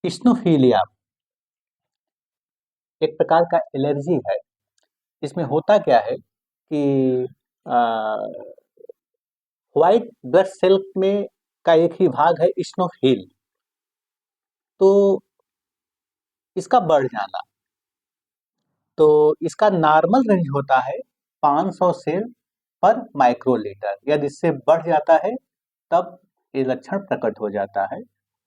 इस्नोफिलिया एक प्रकार का एलर्जी है। इसमें होता क्या है कि व्हाइट ब्लड सेल में का एक ही भाग है इस्नोफिल। तो इसका बढ़ जाना, तो इसका नॉर्मल रेंज होता है 500 सेल पर माइक्रोलीटर। यदि इससे बढ़ जाता है तब ये लक्षण प्रकट हो जाता है,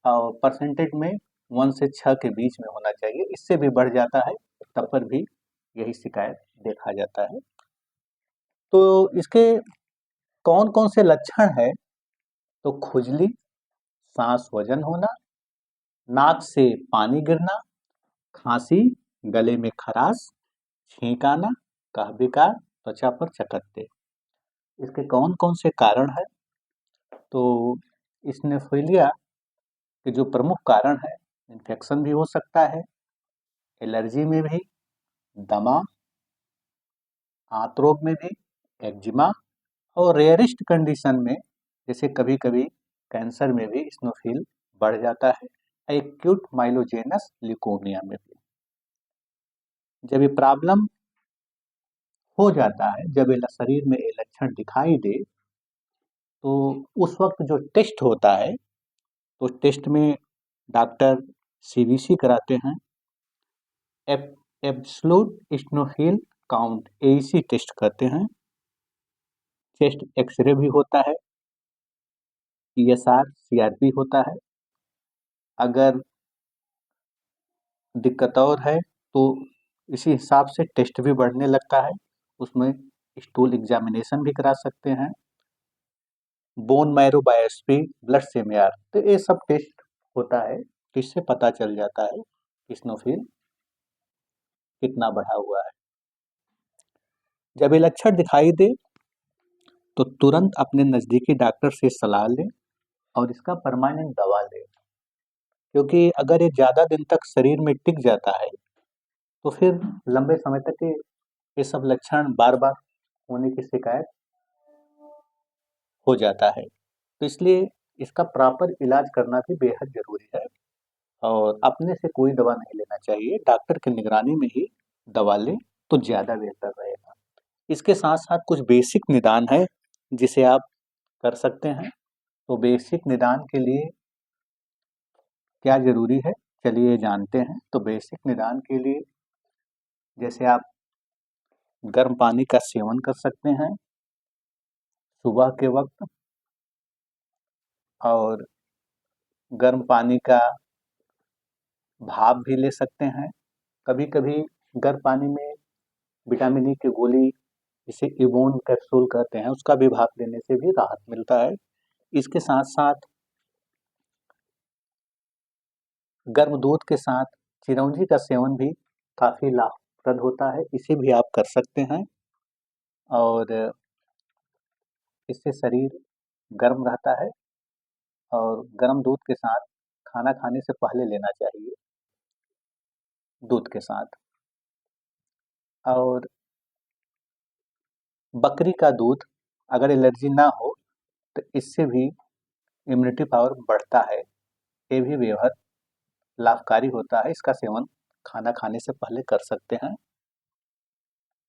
और परसेंटेज में 1 से 6 के बीच में होना चाहिए। इससे भी बढ़ जाता है तब पर भी यही शिकायत देखा जाता है। तो इसके कौन कौन से लक्षण है? तो खुजली, सांस वजन होना, नाक से पानी गिरना, खांसी, गले में खराश, छींक आना, कह विकार, त्वचा पर चकत्ते। इसके कौन कौन से कारण है? तो स्नेफिलिया के जो प्रमुख कारण है, इन्फेक्शन भी हो सकता है, एलर्जी में भी, दमा, आंत रोग में भी, एक्जिमा, और रेयरिस्ट कंडीशन में जैसे कभी कभी कैंसर में भी स्नोफिल बढ़ जाता है, एक्यूट माइलोजेनस ल्यूकोमिया में भी। जब ये प्रॉब्लम हो जाता है, जब ये शरीर में ये लक्षण दिखाई दे, तो उस वक्त जो टेस्ट होता है, तो टेस्ट में डॉक्टर सीबीसी कराते हैं, absolute eosinophil count AEC test करते हैं, चेस्ट एक्सरे भी होता है, ईएसआर सीआरपी होता है। अगर दिक्कत और है तो इसी हिसाब से टेस्ट भी बढ़ने लगता है। उसमें स्टूल एग्जामिनेशन भी करा सकते हैं, बोन मैरो बायोप्सी, ब्लड सेमियर, तो ये सब टेस्ट होता है। तो इससे पता चल जाता है कि स्नोफिल कितना बढ़ा हुआ है। जब ये लक्षण दिखाई दे तो तुरंत अपने नज़दीकी डॉक्टर से सलाह लें और इसका परमानेंट दवा लें, क्योंकि अगर ये ज़्यादा दिन तक शरीर में टिक जाता है तो फिर लंबे समय तक ये सब लक्षण बार बार होने की शिकायत हो जाता है। तो इसलिए इसका प्रॉपर इलाज करना भी बेहद ज़रूरी है, और अपने से कोई दवा नहीं लेना चाहिए, डॉक्टर की निगरानी में ही दवा लें तो ज़्यादा बेहतर रहेगा। इसके साथ-साथ कुछ बेसिक निदान है जिसे आप कर सकते हैं। तो बेसिक निदान के लिए क्या ज़रूरी है, चलिए जानते हैं। तो बेसिक निदान के लिए जैसे आप गर्म पानी का सेवन कर सकते हैं सुबह के वक्त, और गर्म पानी का भाप भी ले सकते हैं। कभी-कभी गर्म पानी में विटामिन ई की गोली, जिसे इवोन कैप्सूल कहते हैं, उसका भी भाप लेने से भी राहत मिलता है। इसके साथ-साथ गर्म दूध के साथ चिरौंजी का सेवन भी काफ़ी लाभप्रद होता है, इसे भी आप कर सकते हैं, और इससे शरीर गर्म रहता है। और गर्म दूध के साथ खाना खाने से पहले लेना चाहिए, दूध के साथ। और बकरी का दूध, अगर एलर्जी ना हो तो इससे भी इम्यूनिटी पावर बढ़ता है, ये भी बेहद लाभकारी होता है। इसका सेवन खाना खाने से पहले कर सकते हैं।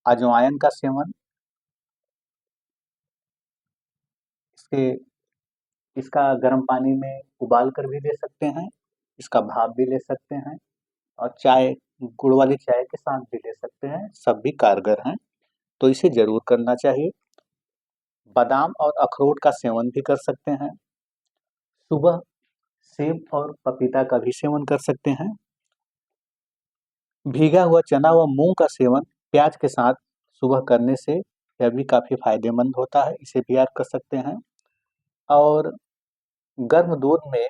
अजवाइन का सेवन, इसके इसका गर्म पानी में उबाल कर भी ले सकते हैं, इसका भाप भी ले सकते हैं, और चाय, गुड़ वाली चाय के साथ भी ले सकते हैं, सब भी कारगर हैं। तो इसे ज़रूर करना चाहिए। बादाम और अखरोट का सेवन भी कर सकते हैं। सुबह सेब और पपीता का भी सेवन कर सकते हैं। भीगा हुआ चना व मूंग का सेवन प्याज के साथ सुबह करने से यह भी काफ़ी फायदेमंद होता है, इसे भी आप कर सकते हैं। और गर्म दूध में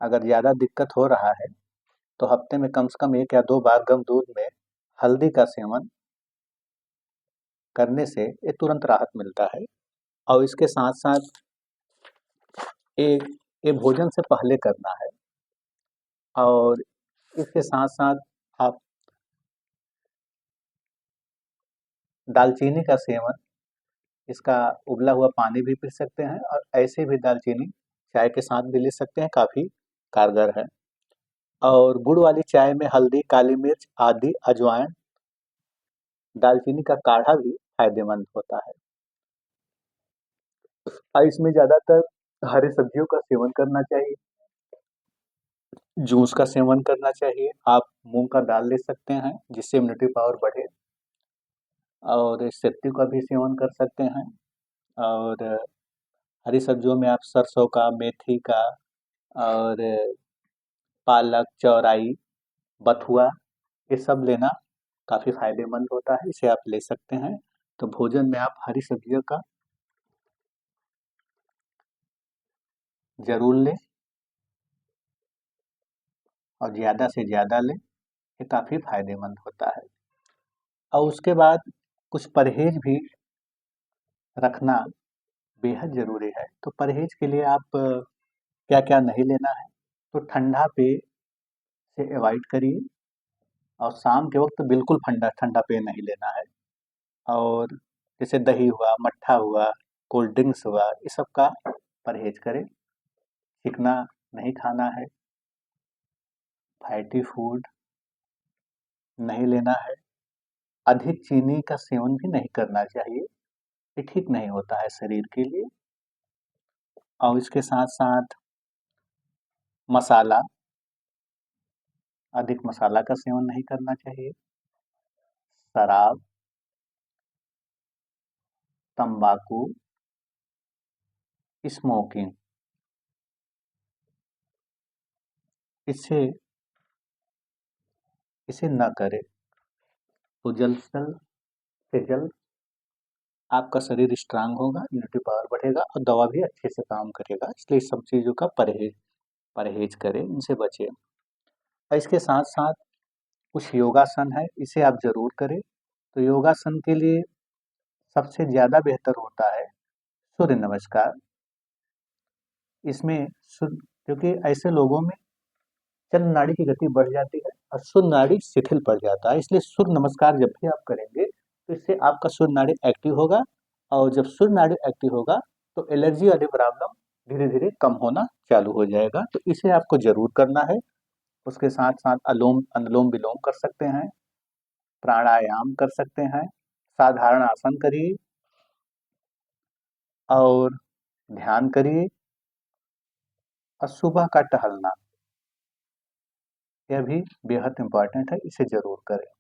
अगर ज़्यादा दिक्कत हो रहा है तो हफ्ते में कम से कम 1 या 2 बार गर्म दूध में हल्दी का सेवन करने से ये तुरंत राहत मिलता है। और इसके साथ-साथ ये ये भोजन से पहले करना है, और इसके साथ-साथ आप दालचीनी का सेवन, इसका उबला हुआ पानी भी पी सकते हैं, और ऐसे भी दालचीनी चाय के साथ भी ले सकते हैं, काफ़ी कारगर है। और गुड़ वाली चाय में हल्दी, काली मिर्च, आदि, अजवाइन, दालचीनी का काढ़ा भी फायदेमंद होता है। और इसमें ज़्यादातर हरी सब्जियों का सेवन करना चाहिए, जूस का सेवन करना चाहिए। आप मूँग का दाल ले सकते हैं, जिससे इम्यूनिटी पावर बढ़े, और सत्तू का भी सेवन कर सकते हैं। और हरी सब्जियों में आप सरसों का, मेथी का, और पालक, चौराई, बथुआ, ये सब लेना काफ़ी फायदेमंद होता है, इसे आप ले सकते हैं। तो भोजन में आप हरी सब्जियों का ज़रूर लें, और ज़्यादा से ज़्यादा लें, ये काफ़ी फायदेमंद होता है। और उसके बाद कुछ परहेज़ भी रखना बेहद ज़रूरी है। तो परहेज़ के लिए आप क्या-क्या नहीं लेना है, तो ठंडा पेय से अवॉइड करिए, और शाम के वक़्त बिल्कुल ठंडा ठंडा पेय नहीं लेना है। और जैसे दही हुआ, मट्ठा हुआ, कोल्ड ड्रिंक्स हुआ, इस सब का परहेज़ करें। चिकना नहीं खाना है, फैटी फूड नहीं लेना है, अधिक चीनी का सेवन भी नहीं करना चाहिए, ये ठीक नहीं होता है शरीर के लिए। और इसके साथ-साथ मसाला, अधिक मसाला का सेवन नहीं करना चाहिए। शराब, तम्बाकू, स्मोकिंग, इसे इसे ना करें, तो जल्द से जल्द आपका शरीर स्ट्रांग होगा, इम्यूनिटी पावर बढ़ेगा, और दवा भी अच्छे से काम करेगा। इसलिए इस सब चीज़ों का परहेज़ करें, इनसे बचें। और इसके साथ-साथ कुछ योगासन है, इसे आप ज़रूर करें। तो योगासन के लिए सबसे ज़्यादा बेहतर होता है सूर्य नमस्कार। इसमें सूर्य, क्योंकि ऐसे लोगों में चंद्र नाड़ी की गति बढ़ जाती है और सूर्य नाड़ी शिथिल पड़ जाता है, इसलिए सूर्य नमस्कार जब भी आप करेंगे, तो इससे आपका सूर्य नाड़ी एक्टिव होगा, और जब सूर्य नाड़ी एक्टिव होगा, तो एलर्जी वाली प्रॉब्लम धीरे-धीरे कम होना चालू हो जाएगा। तो इसे आपको ज़रूर करना है। उसके साथ-साथ अनुलोम-विलोम कर सकते हैं, प्राणायाम कर सकते हैं, साधारण आसन करिए, और ध्यान करिए, और सुबह का टहलना, यह भी बेहद इम्पोर्टेंट है, इसे ज़रूर करें।